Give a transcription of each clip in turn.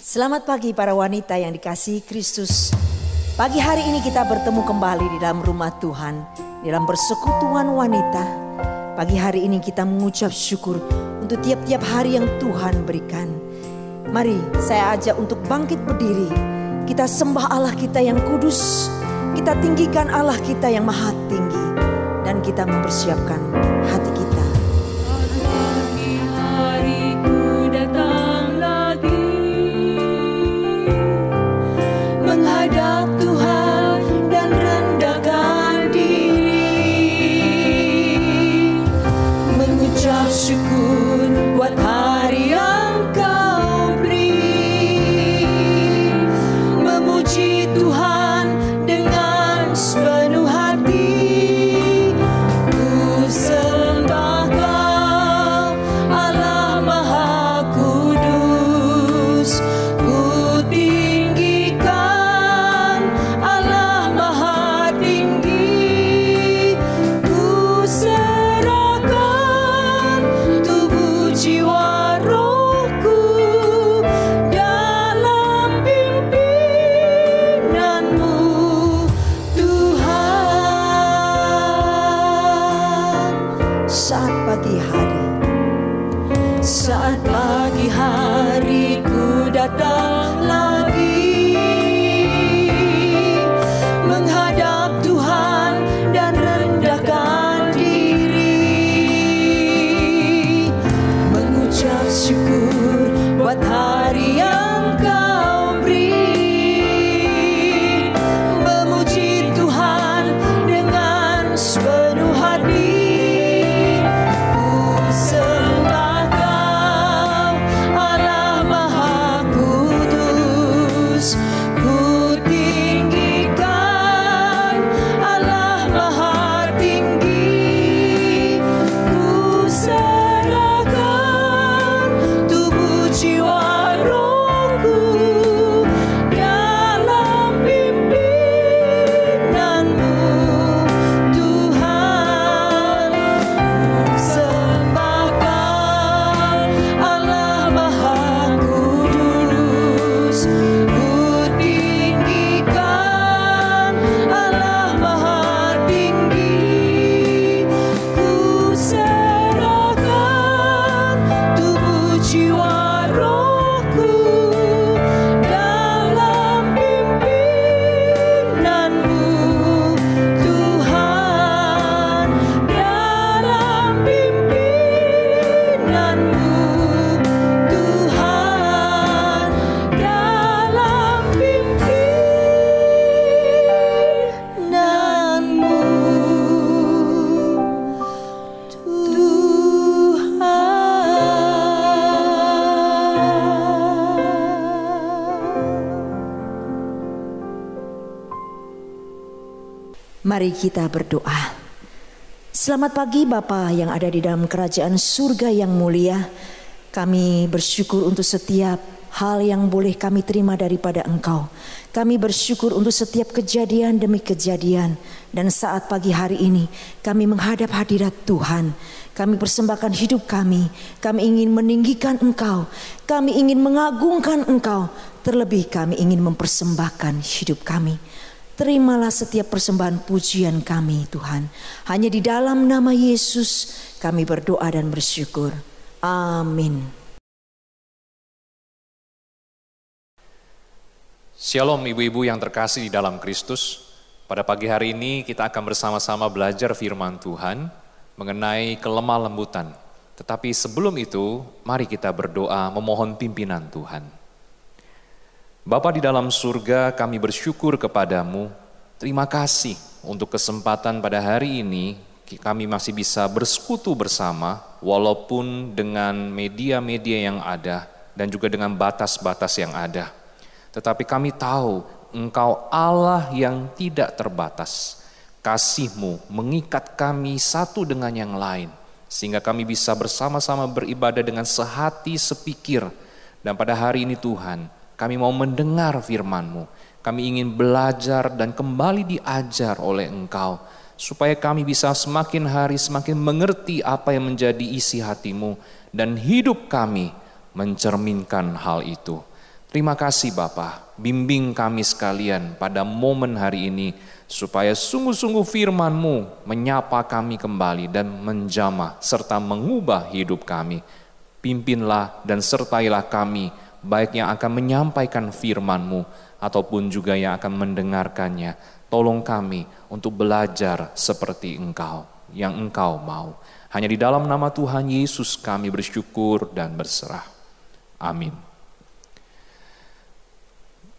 Selamat pagi para wanita yang dikasihi Kristus. Pagi hari ini kita bertemu kembali di dalam rumah Tuhan, di dalam persekutuan wanita. Pagi hari ini kita mengucap syukur untuk tiap-tiap hari yang Tuhan berikan. Mari saya ajak untuk bangkit berdiri. Kita sembah Allah kita yang kudus. Kita tinggikan Allah kita yang maha tinggi. Dan kita mempersiapkan hati kita. Syukur buat hari yang Kau beri, memuji Tuhan dengan sepenuh hati. Ku sembah Kau, Allah Maha Kudus. Ku tinggikan Allah Maha Tinggi. Ku jiwa rohku dalam pimpinanmu Tuhan. Saat pagi hari ku datang lagi menghadap Tuhan dan rendahkan syukur buat hari yang Kau beri, memuji Tuhan dengan sepenuh hati. Ku sembah Kau, Allah Maha Kudus. Ku tinggikan Allah Maha Tinggi. Ku jiwa rohku dalam pimpinanmu Tuhan. Sembah Kau Allah Maha Kudus. Ku tinggikan Allah Maha Tinggi. Ku serahkan tubuh jiwa rohku dalam pimpinanmu Tuhan, dalam pimpinanmu Tuhan, dalam pimpinanmu Mari kita berdoa. Selamat pagi Bapa yang ada di dalam kerajaan surga yang mulia. Kami bersyukur untuk setiap hal yang boleh kami terima daripada Engkau. Kami bersyukur untuk setiap kejadian demi kejadian. Dan saat pagi hari ini kami menghadap hadirat Tuhan. Kami persembahkan hidup kami. Kami ingin meninggikan Engkau. Kami ingin mengagungkan Engkau. Terlebih kami ingin mempersembahkan hidup kami. Terimalah setiap persembahan pujian kami Tuhan. Hanya di dalam nama Yesus kami berdoa dan bersyukur. Amin. Shalom ibu-ibu yang terkasih di dalam Kristus. Pada pagi hari ini kita akan bersama-sama belajar firman Tuhan mengenai kelemah lembutan. Tetapi sebelum itu mari kita berdoa memohon pimpinan Tuhan. Bapa di dalam surga, kami bersyukur kepadamu. Terima kasih untuk kesempatan pada hari ini kami masih bisa bersekutu bersama walaupun dengan media-media yang ada dan juga dengan batas-batas yang ada. Tetapi kami tahu Engkau Allah yang tidak terbatas. Kasih-Mu mengikat kami satu dengan yang lain sehingga kami bisa bersama-sama beribadah dengan sehati sepikir. Dan pada hari ini Tuhan, kami mau mendengar firman-Mu. Kami ingin belajar dan kembali diajar oleh Engkau. Supaya kami bisa semakin hari semakin mengerti apa yang menjadi isi hati-Mu. Dan hidup kami mencerminkan hal itu. Terima kasih Bapa, bimbing kami sekalian pada momen hari ini, supaya sungguh-sungguh firman-Mu menyapa kami kembali dan menjamah serta mengubah hidup kami. Pimpinlah dan sertailah kami, baik yang akan menyampaikan firman-Mu ataupun juga yang akan mendengarkannya. Tolong kami untuk belajar seperti Engkau, yang Engkau mau. Hanya di dalam nama Tuhan Yesus kami bersyukur dan berserah. Amin.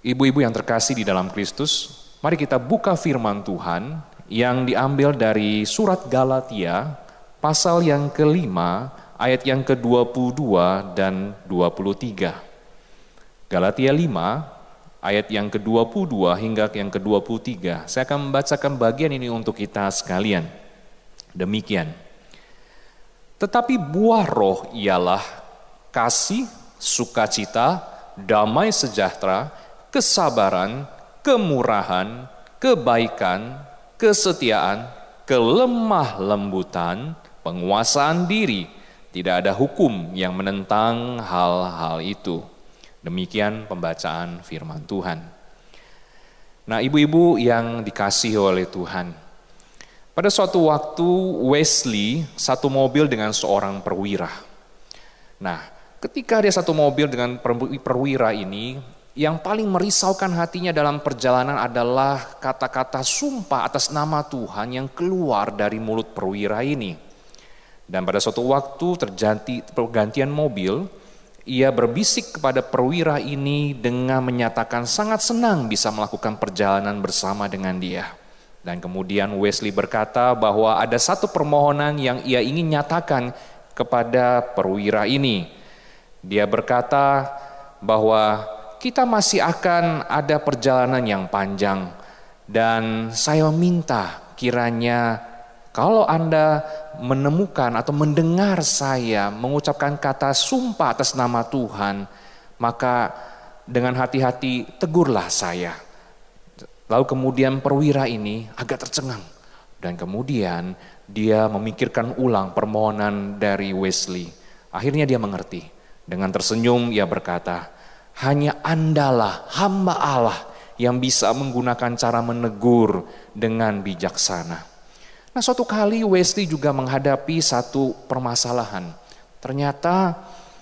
Ibu-ibu yang terkasih di dalam Kristus, mari kita buka firman Tuhan yang diambil dari surat Galatia, pasal yang kelima, ayat yang ke-22 dan 23. Galatia 5, ayat yang ke-22 hingga yang ke-23. Saya akan membacakan bagian ini untuk kita sekalian. Demikian. Tetapi buah roh ialah kasih, sukacita, damai sejahtera, kesabaran, kemurahan, kebaikan, kesetiaan, kelemah lembutan, penguasaan diri. Tidak ada hukum yang menentang hal-hal itu. Demikian pembacaan firman Tuhan. Nah, ibu-ibu yang dikasihi oleh Tuhan. Pada suatu waktu Wesley satu mobil dengan seorang perwira. Nah, ketika dia satu mobil dengan perwira ini, yang paling merisaukan hatinya dalam perjalanan adalah kata-kata sumpah atas nama Tuhan yang keluar dari mulut perwira ini. Dan pada suatu waktu terjadi pergantian mobil, ia berbisik kepada perwira ini dengan menyatakan sangat senang bisa melakukan perjalanan bersama dengan dia. Dan kemudian Wesley berkata bahwa ada satu permohonan yang ia ingin nyatakan kepada perwira ini. Dia berkata bahwa kita masih akan ada perjalanan yang panjang, dan saya minta kiranya kalau Anda menemukan atau mendengar saya mengucapkan kata sumpah atas nama Tuhan, maka dengan hati-hati tegurlah saya. Lalu kemudian perwira ini agak tercengang, dan kemudian dia memikirkan ulang permohonan dari Wesley. Akhirnya dia mengerti. Dengan tersenyum ia berkata, hanya Andalah hamba Allah yang bisa menggunakan cara menegur dengan bijaksana. Nah, suatu kali Wesley juga menghadapi satu permasalahan. Ternyata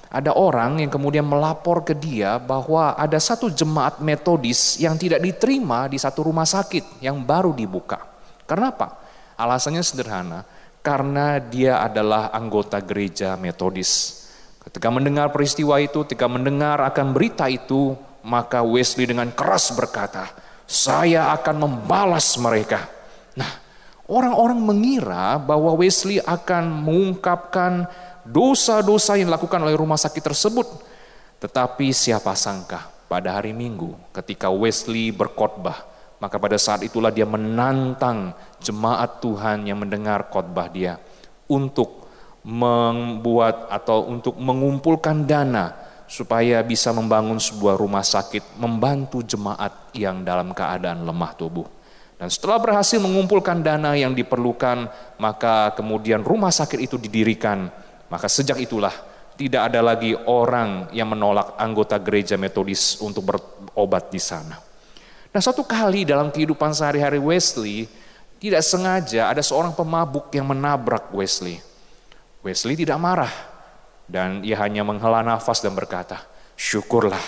ada orang yang kemudian melapor ke dia bahwa ada satu jemaat Metodis yang tidak diterima di satu rumah sakit yang baru dibuka. Karena apa? Alasannya sederhana, karena dia adalah anggota gereja Metodis. Ketika mendengar peristiwa itu, ketika mendengar akan berita itu, maka Wesley dengan keras berkata, saya akan membalas mereka. Nah, orang-orang mengira bahwa Wesley akan mengungkapkan dosa-dosa yang dilakukan oleh rumah sakit tersebut. Tetapi siapa sangka pada hari Minggu ketika Wesley berkhotbah, maka pada saat itulah dia menantang jemaat Tuhan yang mendengar khotbah dia untuk membuat atau untuk mengumpulkan dana supaya bisa membangun sebuah rumah sakit, membantu jemaat yang dalam keadaan lemah tubuh. Dan setelah berhasil mengumpulkan dana yang diperlukan, maka kemudian rumah sakit itu didirikan. Maka sejak itulah tidak ada lagi orang yang menolak anggota gereja Metodis untuk berobat di sana. Nah, satu kali dalam kehidupan sehari-hari Wesley, tidak sengaja ada seorang pemabuk yang menabrak Wesley. Wesley tidak marah, dan ia hanya menghela nafas dan berkata, syukurlah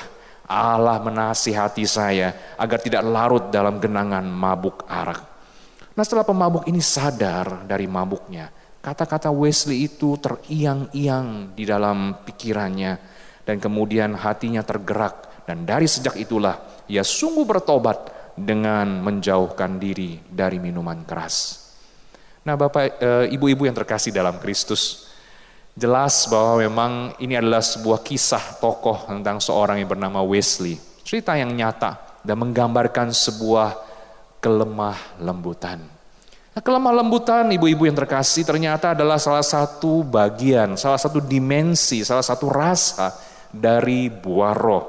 Allah menasihati saya agar tidak larut dalam genangan mabuk arak. Nah, setelah pemabuk ini sadar dari mabuknya, kata-kata Wesley itu teriang-iang di dalam pikirannya, dan kemudian hatinya tergerak, dan dari sejak itulah ia sungguh bertobat dengan menjauhkan diri dari minuman keras. Nah, Bapak, ibu-ibu yang terkasih dalam Kristus, jelas bahwa memang ini adalah sebuah kisah tokoh tentang seorang yang bernama Wesley. Cerita yang nyata dan menggambarkan sebuah kelemah lembutan. Nah, kelemah lembutan ibu-ibu yang terkasih ternyata adalah salah satu bagian, salah satu dimensi, salah satu rasa dari buah roh.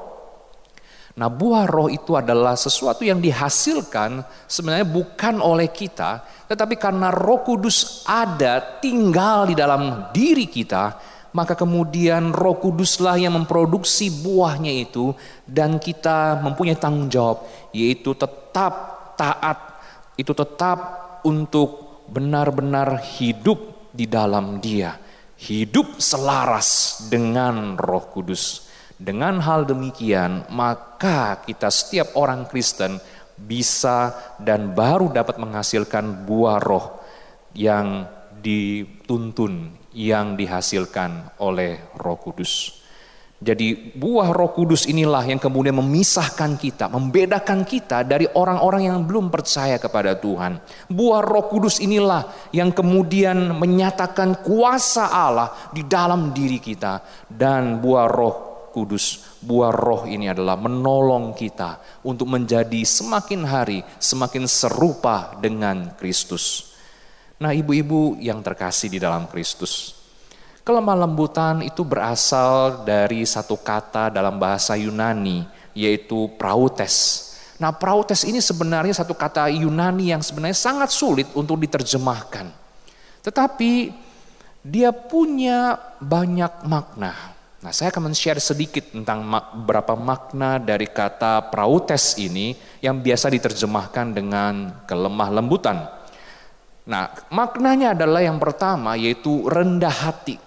Nah, buah roh itu adalah sesuatu yang dihasilkan sebenarnya bukan oleh kita, tetapi karena Roh Kudus ada tinggal di dalam diri kita, maka kemudian Roh Kuduslah yang memproduksi buahnya itu, dan kita mempunyai tanggung jawab, yaitu tetap taat, itu tetap untuk benar-benar hidup di dalam Dia, hidup selaras dengan Roh Kudus. Dengan hal demikian, maka kita setiap orang Kristen bisa dan baru dapat menghasilkan buah roh yang dituntun, yang dihasilkan oleh Roh Kudus. Jadi buah Roh Kudus inilah yang kemudian memisahkan kita, membedakan kita dari orang-orang yang belum percaya kepada Tuhan. Buah Roh Kudus inilah yang kemudian menyatakan kuasa Allah di dalam diri kita. Dan buah Roh Kudus, buah roh ini adalah menolong kita untuk menjadi semakin hari semakin serupa dengan Kristus. Nah, ibu-ibu yang terkasih di dalam Kristus, kelemah lembutan itu berasal dari satu kata dalam bahasa Yunani, yaitu prautes. Nah, prautes ini sebenarnya satu kata Yunani yang sebenarnya sangat sulit untuk diterjemahkan. Tetapi dia punya banyak makna. Nah, saya akan men-share sedikit tentang beberapa makna dari kata prautes ini yang biasa diterjemahkan dengan kelemah lembutan. Nah, maknanya adalah yang pertama yaitu rendah hati.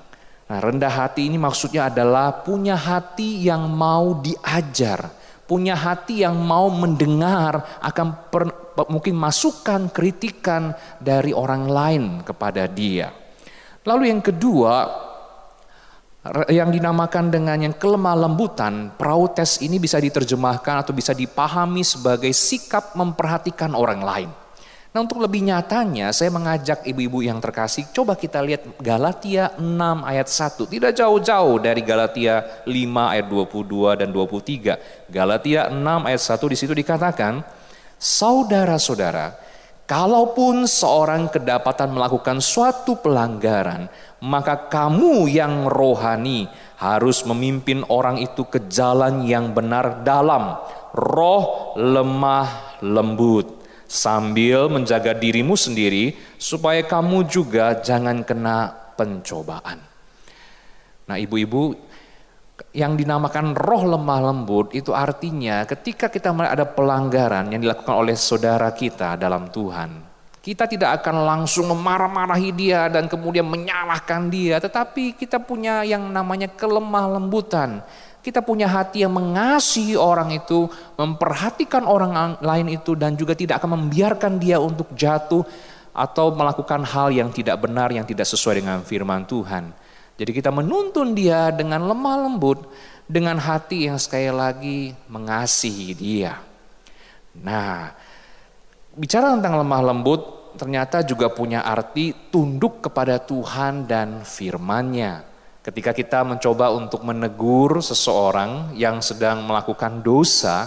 Nah, rendah hati ini maksudnya adalah punya hati yang mau diajar, punya hati yang mau mendengar akan mungkin masukan, kritikan dari orang lain kepada dia. Lalu yang kedua, yang dinamakan dengan yang kelemah lembutan, prautes ini bisa diterjemahkan atau bisa dipahami sebagai sikap memperhatikan orang lain. Nah, untuk lebih nyatanya saya mengajak ibu-ibu yang terkasih, coba kita lihat Galatia 6 ayat 1. Tidak jauh-jauh dari Galatia 5 ayat 22 dan 23. Galatia 6 ayat 1 di situ dikatakan, saudara-saudara, kalaupun seorang kedapatan melakukan suatu pelanggaran, maka kamu yang rohani harus memimpin orang itu ke jalan yang benar dalam roh lemah lembut, sambil menjaga dirimu sendiri supaya kamu juga jangan kena pencobaan. Nah, ibu-ibu, yang dinamakan roh lemah lembut itu artinya ketika kita melihat ada pelanggaran yang dilakukan oleh saudara kita dalam Tuhan, kita tidak akan langsung memarah-marahi dia dan kemudian menyalahkan dia, tetapi kita punya yang namanya kelemah lembutan. Kita punya hati yang mengasihi orang itu, memperhatikan orang lain itu, dan juga tidak akan membiarkan dia untuk jatuh atau melakukan hal yang tidak benar, yang tidak sesuai dengan firman Tuhan. Jadi kita menuntun dia dengan lemah lembut, dengan hati yang sekali lagi mengasihi dia. Nah, bicara tentang lemah lembut, ternyata juga punya arti tunduk kepada Tuhan dan firman-Nya. Ketika kita mencoba untuk menegur seseorang yang sedang melakukan dosa,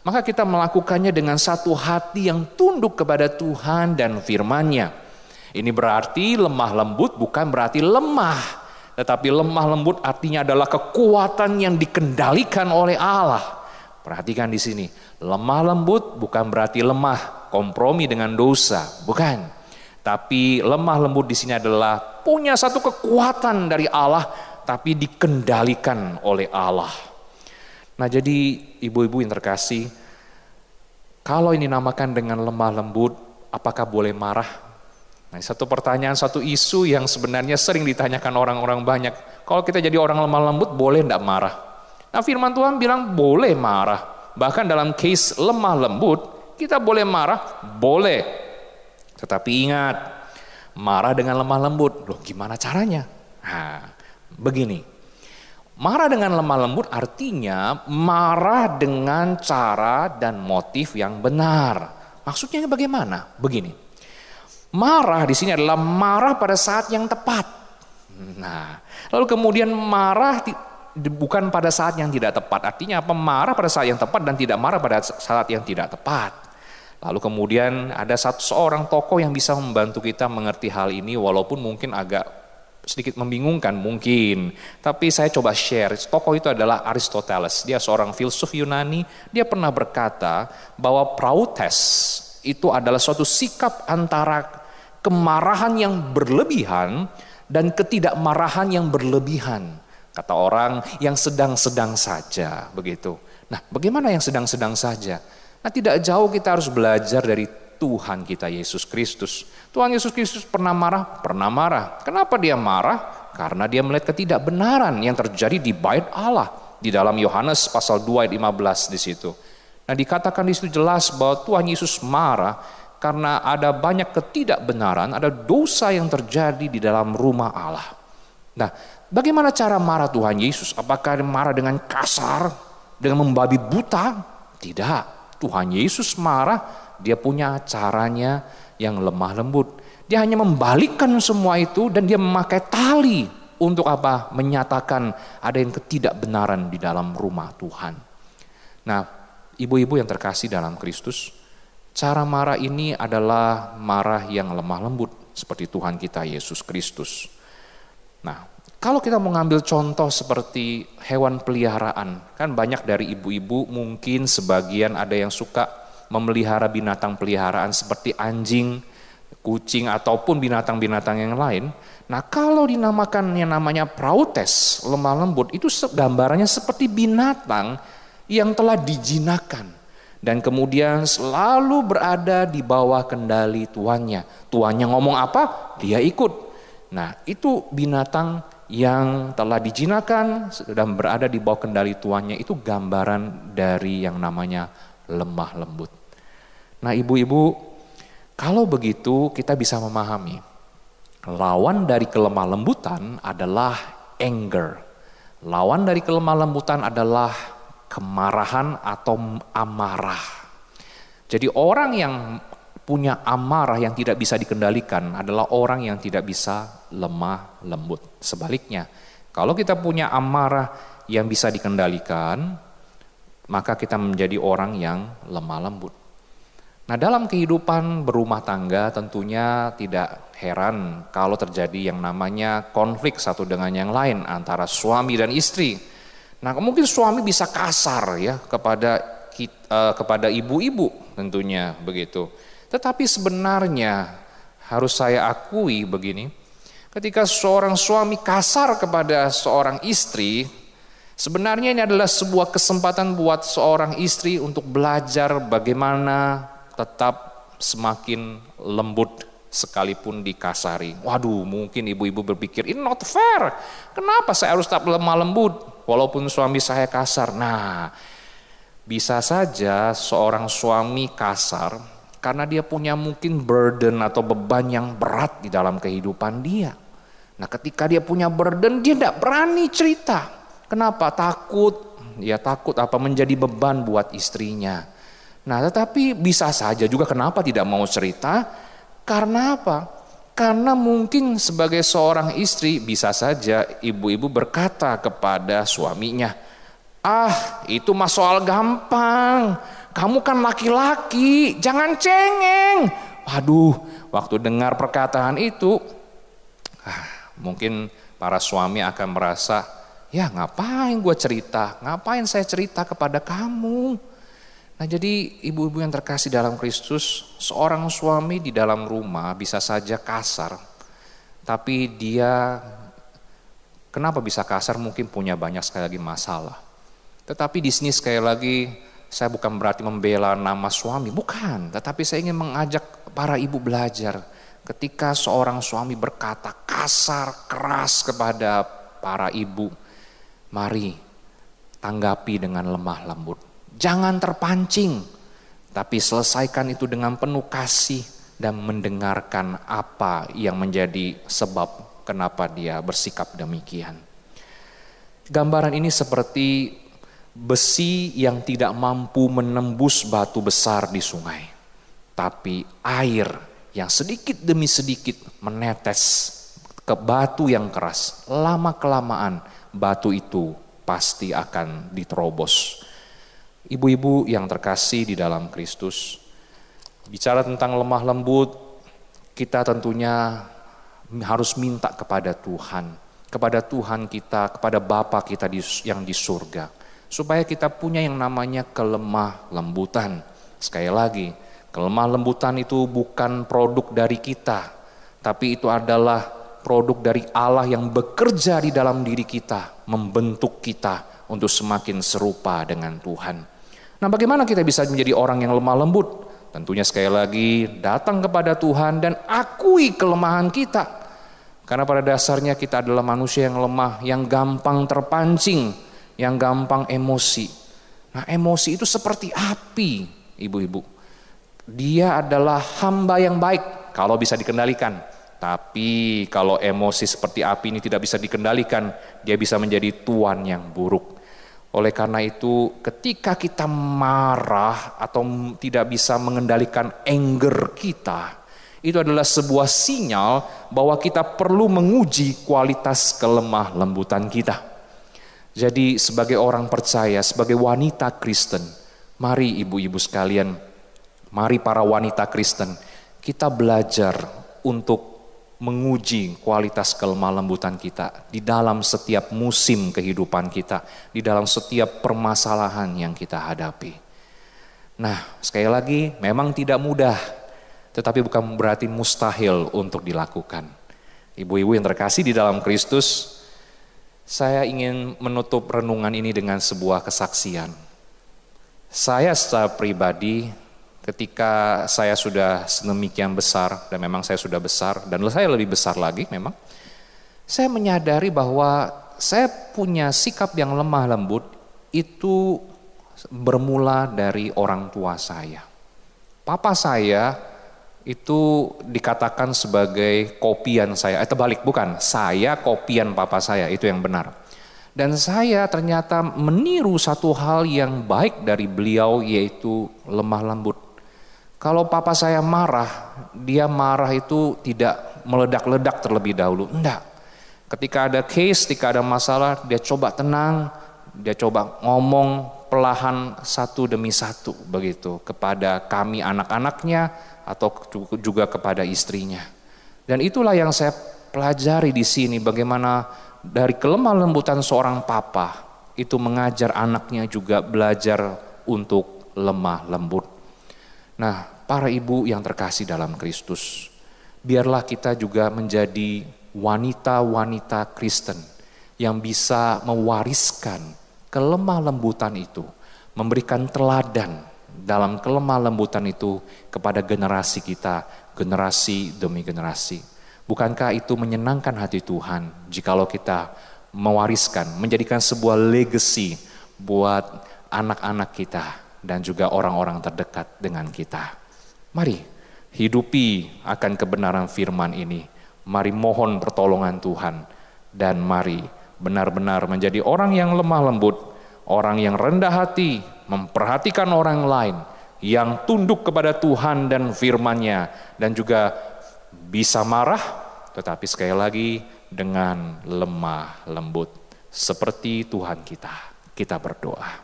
maka kita melakukannya dengan satu hati yang tunduk kepada Tuhan dan firman-Nya. Ini berarti lemah lembut bukan berarti lemah, tetapi lemah lembut artinya adalah kekuatan yang dikendalikan oleh Allah. Perhatikan di sini, lemah lembut bukan berarti lemah, kompromi dengan dosa, bukan. Tapi lemah lembut di sini adalah punya satu kekuatan dari Allah, tapi dikendalikan oleh Allah. Nah, jadi ibu-ibu yang terkasih, kalau ini dinamakan dengan lemah lembut, apakah boleh marah? Nah, satu pertanyaan, satu isu yang sebenarnya sering ditanyakan orang-orang banyak. Kalau kita jadi orang lemah lembut, boleh enggak marah? Nah, firman Tuhan bilang boleh marah. Bahkan dalam case lemah lembut, kita boleh marah, boleh. Tetapi ingat, marah dengan lemah lembut, loh gimana caranya? Nah, begini, marah dengan lemah lembut artinya marah dengan cara dan motif yang benar. Maksudnya bagaimana? Begini, marah di sini adalah marah pada saat yang tepat. Nah, lalu kemudian marah bukan pada saat yang tidak tepat. Artinya apa? Marah pada saat yang tepat dan tidak marah pada saat yang tidak tepat. Lalu kemudian ada seorang tokoh yang bisa membantu kita mengerti hal ini, walaupun mungkin agak sedikit membingungkan mungkin. Tapi saya coba share, tokoh itu adalah Aristoteles. Dia seorang filsuf Yunani, dia pernah berkata bahwa prautes itu adalah suatu sikap antara kemarahan yang berlebihan dan ketidakmarahan yang berlebihan. Kata orang yang sedang-sedang saja, begitu. Nah, bagaimana yang sedang-sedang saja? Nah, tidak jauh kita harus belajar dari Tuhan kita Yesus Kristus. Tuhan Yesus Kristus pernah marah? Pernah marah. Kenapa dia marah? Karena dia melihat ketidakbenaran yang terjadi di bait Allah. Di dalam Yohanes pasal 2 ayat 15 di situ. Nah, dikatakan di situ jelas bahwa Tuhan Yesus marah karena ada banyak ketidakbenaran, ada dosa yang terjadi di dalam rumah Allah. Nah, bagaimana cara marah Tuhan Yesus? Apakah marah dengan kasar, dengan membabi buta? Tidak. Tuhan Yesus marah, dia punya caranya yang lemah lembut. Dia hanya membalikkan semua itu dan dia memakai tali untuk apa? Menyatakan ada yang ketidakbenaran di dalam rumah Tuhan. Nah, ibu-ibu yang terkasih dalam Kristus, cara marah ini adalah marah yang lemah lembut seperti Tuhan kita Yesus Kristus. Nah, kalau kita mau ngambil contoh seperti hewan peliharaan, kan banyak dari ibu-ibu mungkin sebagian ada yang suka memelihara binatang peliharaan seperti anjing, kucing ataupun binatang-binatang yang lain. Nah, kalau dinamakan yang namanya prautes, lemah lembut, itu gambarannya seperti binatang yang telah dijinakan dan kemudian selalu berada di bawah kendali tuannya. Tuannya ngomong apa, dia ikut. Nah, itu binatang yang telah dijinakan dan berada di bawah kendali tuannya, itu gambaran dari yang namanya lemah lembut. Nah, ibu-ibu, kalau begitu kita bisa memahami lawan dari kelemah lembutan adalah anger. Lawan dari kelemah lembutan adalah kemarahan atau amarah. Jadi orang yang punya amarah yang tidak bisa dikendalikan adalah orang yang tidak bisa lemah lembut. Sebaliknya, kalau kita punya amarah yang bisa dikendalikan, maka kita menjadi orang yang lemah lembut. Nah, dalam kehidupan berumah tangga tentunya tidak heran kalau terjadi yang namanya konflik satu dengan yang lain antara suami dan istri. Nah, mungkin suami bisa kasar ya kepada ibu-ibu tentunya begitu. Tetapi sebenarnya harus saya akui begini, ketika seorang suami kasar kepada seorang istri, sebenarnya ini adalah sebuah kesempatan buat seorang istri untuk belajar bagaimana tetap semakin lembut sekalipun dikasari. Waduh, mungkin ibu-ibu berpikir, ini not fair. Kenapa saya harus tetap lemah lembut walaupun suami saya kasar? Nah, bisa saja seorang suami kasar karena dia punya mungkin burden atau beban yang berat di dalam kehidupan dia. Nah, ketika dia punya burden, dia tidak berani cerita. Kenapa? Takut. Ya takut apa menjadi beban buat istrinya. Nah, tetapi bisa saja juga kenapa tidak mau cerita? Karena apa? Karena mungkin sebagai seorang istri bisa saja ibu-ibu berkata kepada suaminya, "Ah, itu mah soal gampang. Kamu kan laki-laki, jangan cengeng." Waduh, waktu dengar perkataan itu, mungkin para suami akan merasa, ya ngapain gue cerita? Ngapain saya cerita kepada kamu? Nah, jadi ibu-ibu yang terkasih dalam Kristus, seorang suami di dalam rumah bisa saja kasar. Tapi dia kenapa bisa kasar? Mungkin punya banyak sekali lagi masalah. Tetapi di sini sekali lagi saya bukan berarti membela nama suami, bukan. Tetapi saya ingin mengajak para ibu belajar. Ketika seorang suami berkata kasar, keras kepada para ibu, mari tanggapi dengan lemah lembut. Jangan terpancing, tapi selesaikan itu dengan penuh kasih dan mendengarkan apa yang menjadi sebab kenapa dia bersikap demikian. Gambaran ini seperti besi yang tidak mampu menembus batu besar di sungai, tapi air yang sedikit demi sedikit menetes ke batu yang keras. Lama-kelamaan batu itu pasti akan diterobos. Ibu-ibu yang terkasih di dalam Kristus, bicara tentang lemah lembut, kita tentunya harus minta kepada Tuhan kita, kepada Bapa kita yang di surga, supaya kita punya yang namanya kelemah lembutan. Sekali lagi, kelemah lembutan itu bukan produk dari kita, tapi itu adalah produk dari Allah yang bekerja di dalam diri kita, membentuk kita untuk semakin serupa dengan Tuhan. Nah, bagaimana kita bisa menjadi orang yang lemah lembut? Tentunya sekali lagi datang kepada Tuhan dan akui kelemahan kita. Karena pada dasarnya kita adalah manusia yang lemah, yang gampang terpancing, yang gampang emosi. Nah, emosi itu seperti api, ibu-ibu. Dia adalah hamba yang baik kalau bisa dikendalikan. Tapi kalau emosi seperti api ini tidak bisa dikendalikan, dia bisa menjadi tuan yang buruk. Oleh karena itu, ketika kita marah atau tidak bisa mengendalikan anger kita, itu adalah sebuah sinyal bahwa kita perlu menguji kualitas kelemah lembutan kita. Jadi sebagai orang percaya, sebagai wanita Kristen, mari ibu-ibu sekalian, mari para wanita Kristen, kita belajar untuk menguji kualitas kelemah lembutan kita di dalam setiap musim kehidupan kita, di dalam setiap permasalahan yang kita hadapi. Nah, sekali lagi memang tidak mudah, tetapi bukan berarti mustahil untuk dilakukan. Ibu-ibu yang terkasih di dalam Kristus, saya ingin menutup renungan ini dengan sebuah kesaksian. Saya secara pribadi, ketika saya sudah sedemikian besar, dan memang saya sudah besar, dan saya lebih besar lagi memang, saya menyadari bahwa saya punya sikap yang lemah lembut itu bermula dari orang tua saya. Papa saya itu dikatakan sebagai kopian saya, terbalik bukan, saya kopian papa saya, itu yang benar. Dan saya ternyata meniru satu hal yang baik dari beliau, yaitu lemah lembut. Kalau papa saya marah, dia marah itu tidak meledak-ledak terlebih dahulu, enggak. Ketika ada case, ketika ada masalah, dia coba tenang, dia coba ngomong perlahan satu demi satu begitu kepada kami anak-anaknya atau juga kepada istrinya. Dan itulah yang saya pelajari di sini, bagaimana dari kelemah lembutan seorang papa itu mengajar anaknya juga belajar untuk lemah lembut. Nah, para ibu yang terkasih dalam Kristus, biarlah kita juga menjadi wanita-wanita Kristen yang bisa mewariskan kelemah lembutan itu, memberikan teladan dalam kelemah lembutan itu kepada generasi kita, generasi demi generasi. Bukankah itu menyenangkan hati Tuhan jikalau kita mewariskan, menjadikan sebuah legacy buat anak-anak kita dan juga orang-orang terdekat dengan kita. Mari hidupi akan kebenaran firman ini. Mari mohon pertolongan Tuhan. Dan mari benar-benar menjadi orang yang lemah lembut, orang yang rendah hati, memperhatikan orang lain, yang tunduk kepada Tuhan dan firman-Nya, dan juga bisa marah, tetapi sekali lagi dengan lemah lembut. Seperti Tuhan kita. Kita berdoa.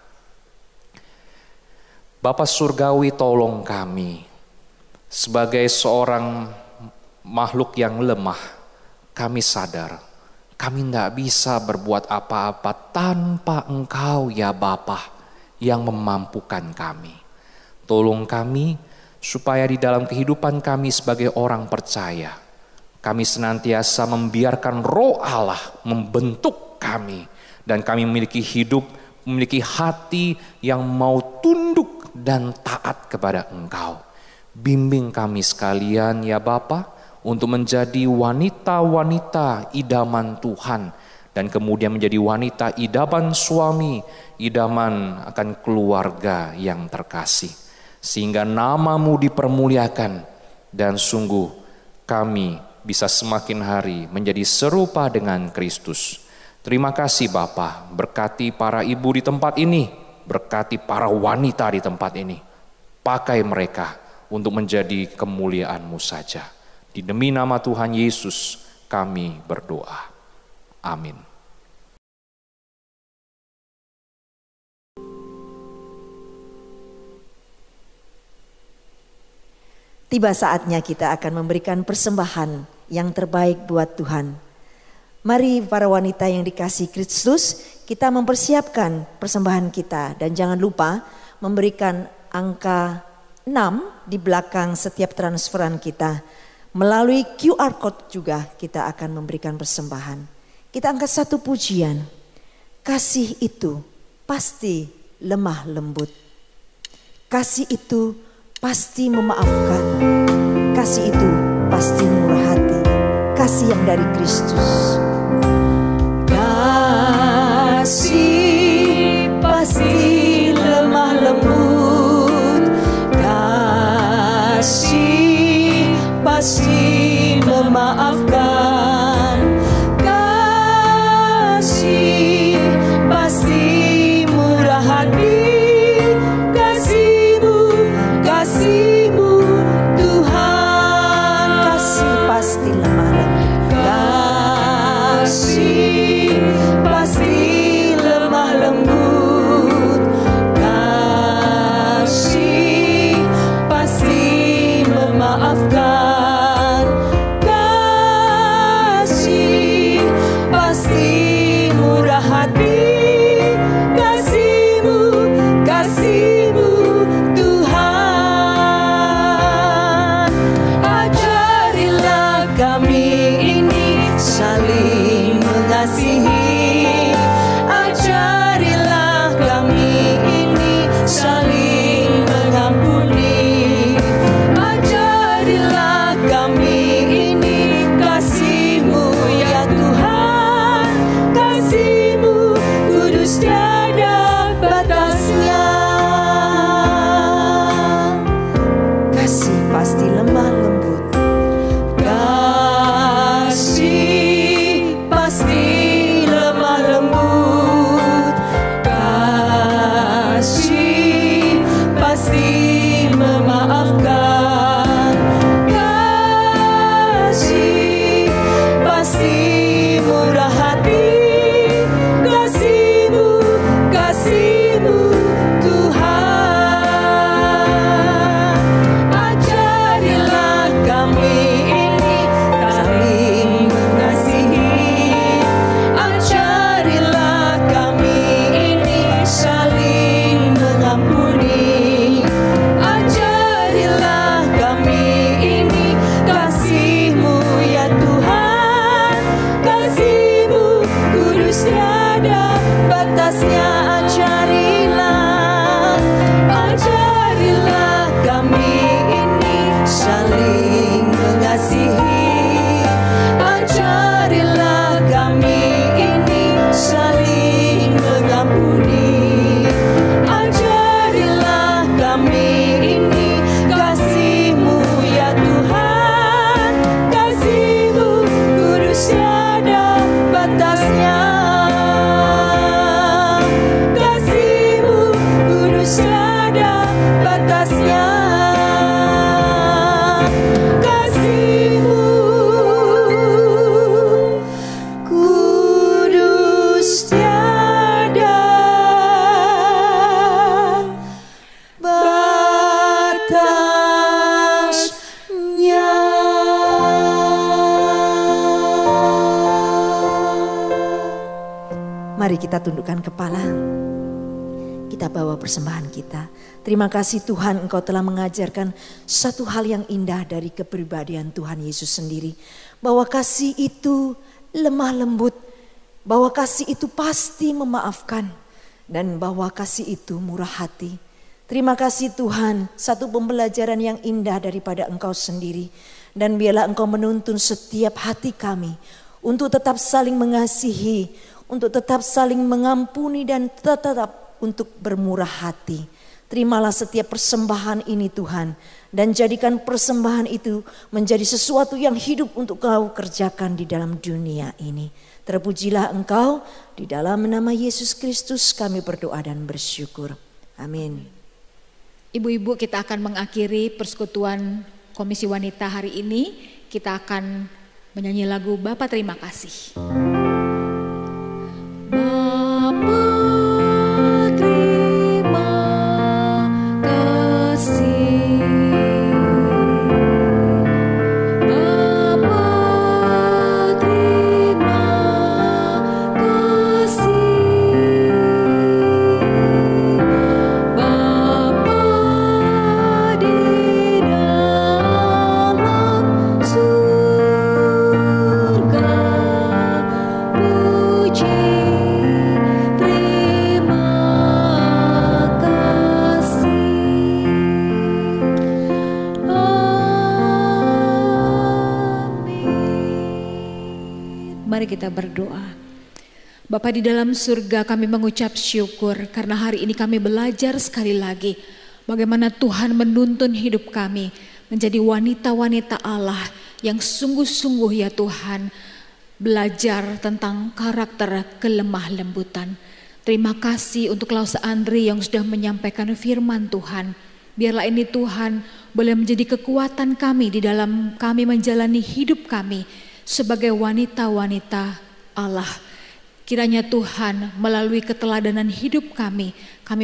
Bapa Surgawi, tolong kami. Sebagai seorang makhluk yang lemah, kami sadar, kami tidak bisa berbuat apa-apa tanpa Engkau ya Bapa yang memampukan kami. Tolong kami supaya di dalam kehidupan kami sebagai orang percaya, kami senantiasa membiarkan Roh Allah membentuk kami, dan kami memiliki hidup, memiliki hati yang mau tunduk dan taat kepada Engkau. Bimbing kami sekalian ya Bapa untuk menjadi wanita-wanita idaman Tuhan, dan kemudian menjadi wanita idaman suami, idaman akan keluarga yang terkasih. Sehingga nama-Mu dipermuliakan, dan sungguh kami bisa semakin hari menjadi serupa dengan Kristus. Terima kasih Bapa, berkati para ibu di tempat ini, berkati para wanita di tempat ini. Pakai mereka untuk menjadi kemuliaan-Mu saja. Di demi nama Tuhan Yesus kami berdoa. Amin. Tiba saatnya kita akan memberikan persembahan yang terbaik buat Tuhan. Mari para wanita yang dikasihi Kristus, kita mempersiapkan persembahan kita. Dan jangan lupa memberikan angka 6 di belakang setiap transferan kita. Melalui QR Code juga kita akan memberikan persembahan. Kita angkat satu pujian. Kasih itu pasti lemah lembut. Kasih itu pasti memaafkan. Kasih itu pasti murah hati. Kasih yang dari Kristus. Kasih pasti lemah lembut. Kasih pasti memaafkan. Kasih pasti murah hati. Kasih-Mu Tuhan. Kasih pasti lemah lembut. Kasih pasti lemah lembut. Kasih pasti memaafkan. Kasih pasti murah hati. Kasih-Mu Tuhan. Ajarilah kami ini saling mengasihi. Ajarilah kami ini saling mengampuni. Ajarilah kami ini kasih-Mu ya Tuhan. Kasih-Mu kudus tiada batasnya. Kasih pasti lemah lembut. Kasih pasti lemah lembut. Kasih pasti memaafkan. Kasih pasti murah hati. Kasih-Mu Tuhan. Ajarilah kami ini saling mengasihi. Ajarilah kami ini saling mengampuni. Ajarilah kami ini kasih-Mu ya Tuhan. Kasih-Mu kudus tiada batasnya. Ajarilah kami ini saling mengasihi. Ajarilah kami ini saling mengampuni. Ajarilah kami ini kasih-Mu ya Tuhan. Kasih-Mu kudus tiada batasnya. Kasih-Mu kudus tiada batasnya. Kasih-Mu kudus tiada batasnya. Mari kita tundukkan kepala. Kita bawa persembahan kita. Terima kasih Tuhan, Engkau telah mengajarkan satu hal yang indah dari kepribadian Tuhan Yesus sendiri. Bahwa kasih itu lemah lembut. Bahwa kasih itu pasti memaafkan. Dan bahwa kasih itu murah hati. Terima kasih Tuhan, satu pembelajaran yang indah daripada Engkau sendiri. Dan biarlah Engkau menuntun setiap hati kami untuk tetap saling mengasihi, untuk tetap saling mengampuni dan tetap untuk bermurah hati. Terimalah setiap persembahan ini Tuhan, dan jadikan persembahan itu menjadi sesuatu yang hidup untuk Kau kerjakan di dalam dunia ini. Terpujilah Engkau, di dalam nama Yesus Kristus kami berdoa dan bersyukur. Amin. Ibu-ibu, kita akan mengakhiri persekutuan Komisi Wanita hari ini. Kita akan menyanyi lagu Bapa Terima Kasih. Bapa terima kasih. Bapa terima kasih. Bapa di dalam surga. mari kita berdoa. Bapa di dalam surga, kami mengucap syukur karena hari ini kami belajar sekali lagi bagaimana Tuhan menuntun hidup kami menjadi wanita-wanita Allah yang sungguh-sungguh ya Tuhan belajar tentang karakter kelemah lembutan. Terima kasih untuk Klaus Andri yang sudah menyampaikan firman Tuhan. Biarlah ini Tuhan boleh menjadi kekuatan kami di dalam kami menjalani hidup kami sebagai wanita-wanita Allah. Kiranya Tuhan melalui keteladanan hidup kami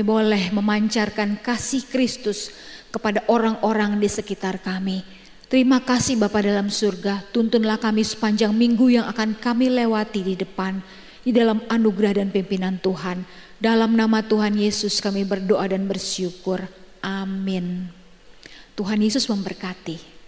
boleh memancarkan kasih Kristus kepada orang-orang di sekitar kami. Terima kasih Bapa dalam surga, tuntunlah kami sepanjang minggu yang akan kami lewati di depan, di dalam anugerah dan pimpinan Tuhan. Dalam nama Tuhan Yesus kami berdoa dan bersyukur. Amin. Tuhan Yesus memberkati.